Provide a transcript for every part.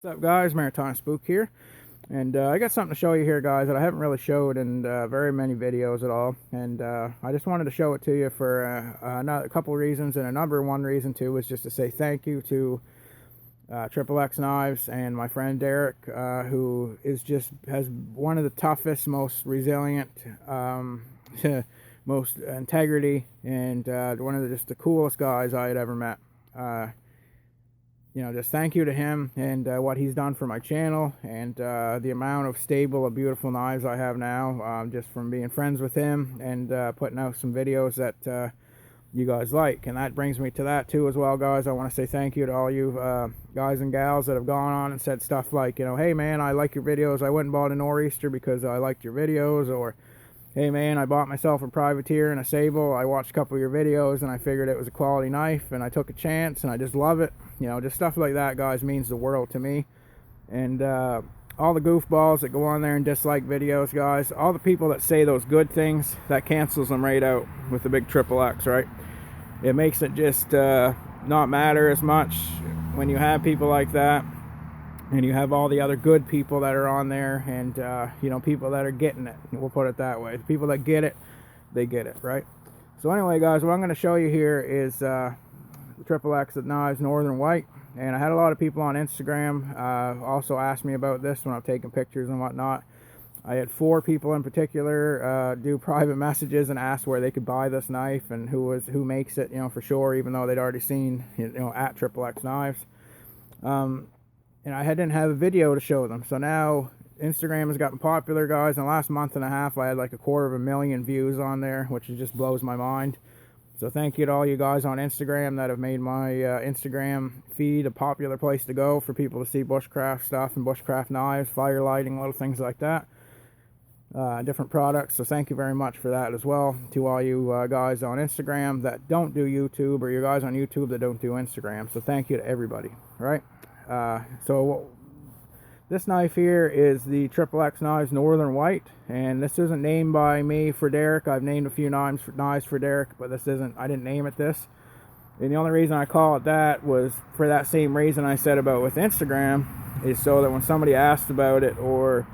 What's up, guys? Maritime Spook here, and I got something to show you here, guys, that I haven't really showed in very many videos at all, and I just wanted to show it to you for a couple reasons, and number one reason too is just to say thank you to Triple X Knives and my friend Derek, who has one of the toughest, most resilient, most integrity, and one of just the coolest guys I had ever met. Just thank you to him and what he's done for my channel, and the amount of stable, beautiful knives I have now, just from being friends with him and putting out some videos that you guys like. And that brings me to that too as well, guys. I want to say thank you to all you guys and gals that have gone on and said stuff like, hey man, I like your videos. I went and bought a Nor'easter because I liked your videos. Or, hey man, I bought myself a privateer and a sable. I watched a couple of your videos and I figured it was a quality knife and I took a chance and I just love it. Just stuff like that, guys, means the world to me. And all the goofballs that go on there and dislike videos, guys, all the people that say those good things, that cancels them right out with the big triple X, right? It makes it just not matter as much when you have people like that, and you have all the other good people that are on there, and people that are getting it. We'll put it that way. The people that get it, they get it, right? So anyway, guys, what I'm going to show you here is the Triple X Knives Northern White. And I had a lot of people on Instagram also ask me about this when I'm taking pictures and whatnot. I had 4 people in particular do private messages and ask where they could buy this knife and who makes it, for sure, even though they'd already seen, at Triple X Knives. And I didn't have a video to show them. So now Instagram has gotten popular, guys. In the last month and a half, I had like 250,000 views on there, which just blows my mind. So thank you to all you guys on Instagram that have made my Instagram feed a popular place to go for people to see bushcraft stuff and bushcraft knives, fire lighting, little things like that. Different products. So thank you very much for that as well to all you guys on Instagram that don't do YouTube, or you guys on YouTube that don't do Instagram. So thank you to everybody, right? So this knife here is the Triple X Knives Northern White, and this isn't named by me for Derek. I've named a few knives for Derek, but this isn't, I didn't name it this. And the only reason I call it that was for that same reason I said about with Instagram, is so that when somebody asks about it, or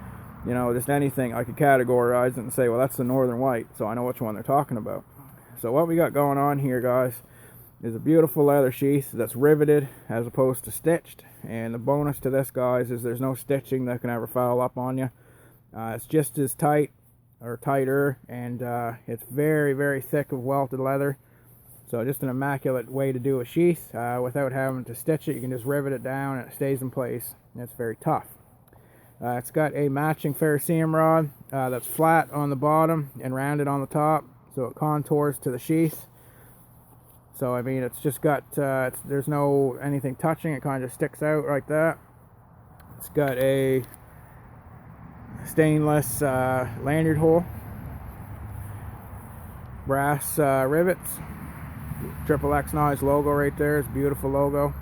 just anything, I could categorize it and say, well, that's the Northern White, so I know which one they're talking about. So what we got going on here, guys, is a beautiful leather sheath that's riveted as opposed to stitched. And the bonus to this, guys, is there's no stitching that can ever foul up on you. It's just as tight or tighter, and it's very, very thick of welted leather. So just an immaculate way to do a sheath without having to stitch it. You can just rivet it down and it stays in place, and it's very tough. It's got a matching ferrocerium rod that's flat on the bottom and rounded on the top, so it contours to the sheath. So I mean, it's just got there's no anything touching. It kind of sticks out like that. It's got a stainless lanyard hole, brass rivets, Triple X Knives logo right there. It's a beautiful logo.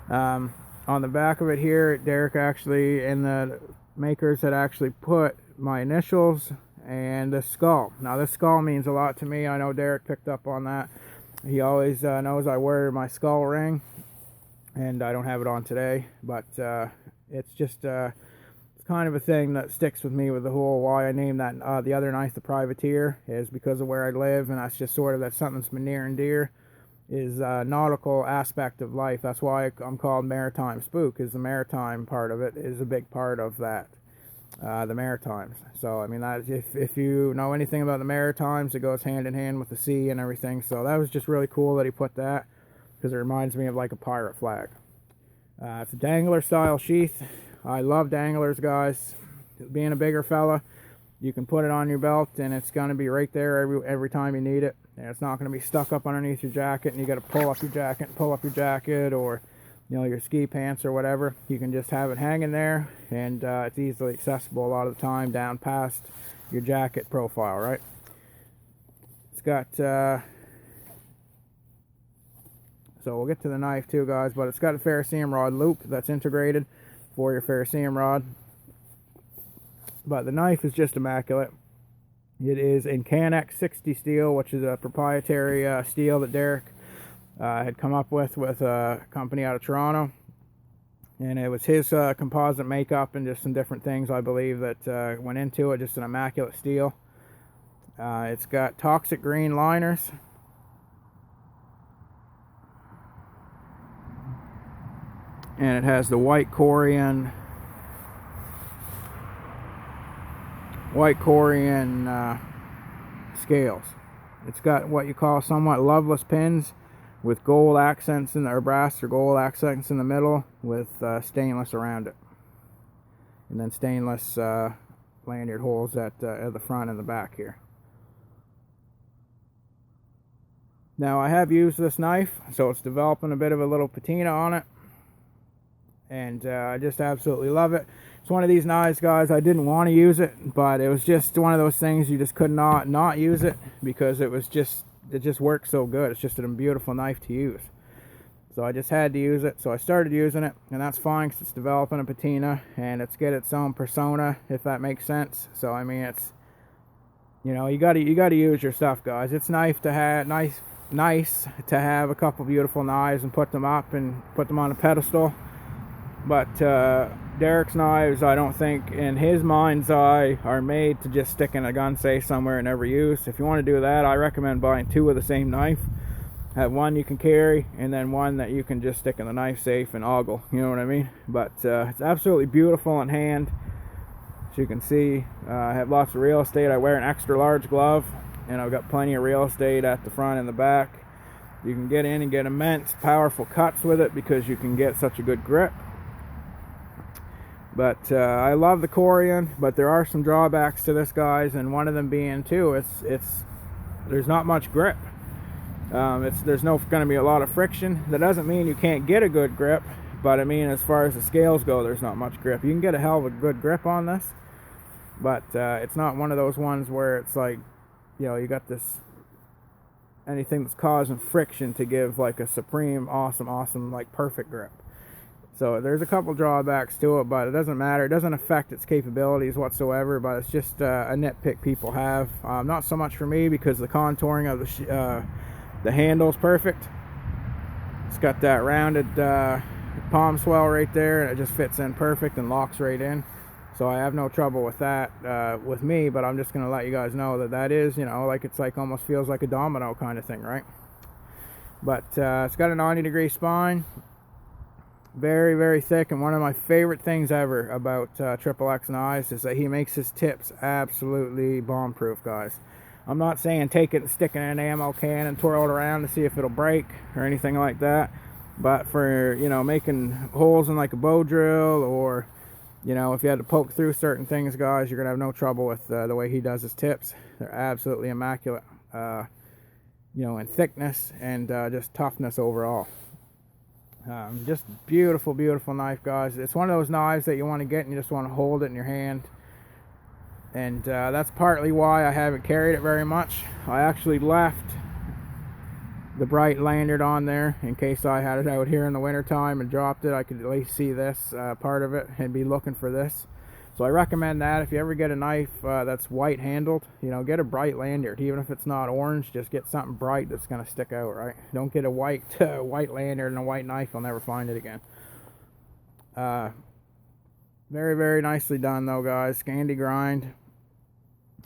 On the back of it here, Derek actually, and the makers had actually put my initials and the skull. Now this skull means a lot to me. I know Derek picked up on that. He always knows I wear my skull ring, and I don't have it on today, but it's just it's kind of a thing that sticks with me with the whole why I named that the other knife the Privateer, is because of where I live, and that's just sort of that's something that's been near and dear, is nautical aspect of life. That's why I'm called Maritime Spook, is the maritime part of it is a big part of that. The Maritimes. So I mean, that if you know anything about the Maritimes, it goes hand in hand with the sea and everything. So that was just really cool that he put that, because it reminds me of like a pirate flag. It's a dangler style sheath. I love danglers, guys. Being a bigger fella, you can put it on your belt and it's going to be right there every time you need it, and it's not going to be stuck up underneath your jacket and you got to pull up your jacket, or your ski pants or whatever. You can just have it hanging there, and it's easily accessible a lot of the time down past your jacket profile, right? It's got so we'll get to the knife too, guys, but it's got a ferrocerium rod loop that's integrated for your ferrocerium rod. But the knife is just immaculate. It is in Canex 60 steel, which is a proprietary steel that Derek had come up with a company out of Toronto. And it was his composite makeup and just some different things, I believe, that went into it. Just an immaculate steel. It's got toxic green liners. And it has the white Corian scales. It's got what you call somewhat loveless pins with gold accents in the, or brass or gold accents in the middle, with stainless around it, and then stainless lanyard holes at the front and the back here. Now I have used this knife, so it's developing a bit of a little patina on it, and I just absolutely love it. It's one of these knives, guys, I didn't want to use it, but it was just one of those things you just could not use it, because it just works so good. It's just a beautiful knife to use. So I just had to use it, so I started using it, and that's fine because it's developing a patina, and it's got its own persona, if that makes sense. So I mean, it's, you know, you gotta use your stuff, guys. It's nice to have a couple beautiful knives and put them up and put them on a pedestal. But Derek's knives, I don't think in his mind's eye are made to just stick in a gun safe somewhere and never use. If you want to do that, I recommend buying two of the same knife. Have one you can carry, and then one that you can just stick in the knife safe and ogle, you know what I mean? But it's absolutely beautiful in hand. As you can see, I have lots of real estate. I wear an extra large glove, and I've got plenty of real estate at the front and the back. You can get in and get immense powerful cuts with it because you can get such a good grip. But I love the Corian, but there are some drawbacks to this, guys, and one of them being too, there's not much grip. There's no going to be a lot of friction. That doesn't mean you can't get a good grip, but I mean, as far as the scales go, there's not much grip. You can get a hell of a good grip on this, but it's not one of those ones where it's like, you know, you got this, anything that's causing friction to give like a supreme, awesome, like perfect grip. So there's a couple drawbacks to it, but it doesn't matter. It doesn't affect its capabilities whatsoever, but it's just a nitpick people have. Not so much for me, because the contouring of the handle's perfect. It's got that rounded palm swell right there, and it just fits in perfect and locks right in. So I have no trouble with that with me, but I'm just going to let you guys know that is, you know, like it's like almost feels like a domino kind of thing, right? But it's got a 90-degree spine. Very thick, and one of my favorite things ever about Triple X knives is that he makes his tips absolutely bomb proof, guys. I'm not saying take it and stick it in an ammo can and twirl it around to see if it'll break or anything like that, but for, you know, making holes in like a bow drill, or, you know, if you had to poke through certain things, guys, you're gonna have no trouble with the way he does his tips. They're absolutely immaculate, you know, in thickness and just toughness overall. Just beautiful knife, guys. It's one of those knives that you want to get and you just want to hold it in your hand, and that's partly why I haven't carried it very much. I actually left the bright lanyard on there in case I had it out here in the winter time and dropped it. I could at least see this part of it and be looking for this. So I recommend that if you ever get a knife that's white handled, you know, get a bright lanyard. Even if it's not orange, just get something bright that's going to stick out, right? Don't get a white lanyard and a white knife. You'll never find it again. Very nicely done though, guys. Scandi grind.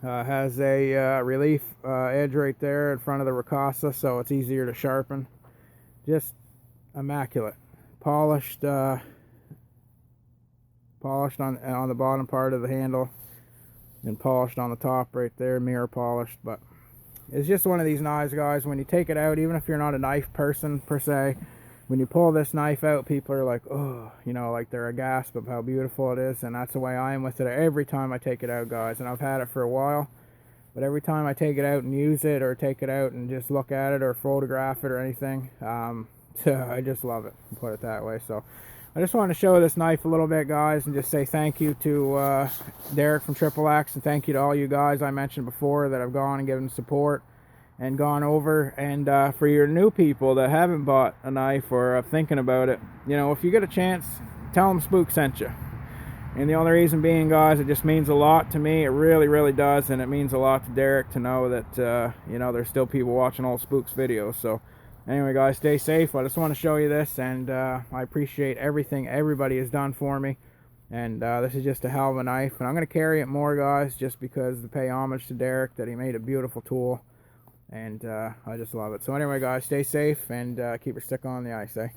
Has a relief edge right there in front of the Ricasa, so it's easier to sharpen. Just immaculate. Polished on the bottom part of the handle, and polished on the top right there, mirror polished. But it's just one of these knives, guys, when you take it out, even if you're not a knife person per se, when you pull this knife out, people are like, oh, you know, like they're aghast of how beautiful it is. And that's the way I am with it every time I take it out, guys. And I've had it for a while, but every time I take it out and use it, or take it out and just look at it or photograph it or anything, I just love it, put it that way. So I just wanted to show this knife a little bit, guys, and just say thank you to Derek from Triple X, and thank you to all you guys I mentioned before that have gone and given support and gone over. And for your new people that haven't bought a knife or are thinking about it, you know, if you get a chance, tell them Spook sent you. And the only reason being, guys, it just means a lot to me. It really does, and it means a lot to Derek to know that you know, there's still people watching old Spooks videos. So Anyway, guys, stay safe. I just want to show you this, and I appreciate everything everybody has done for me. And this is just a hell of a knife, and I'm going to carry it more, guys, just because to pay homage to Derek, that he made a beautiful tool, and I just love it. So anyway, guys, stay safe and keep your stick on the ice, eh?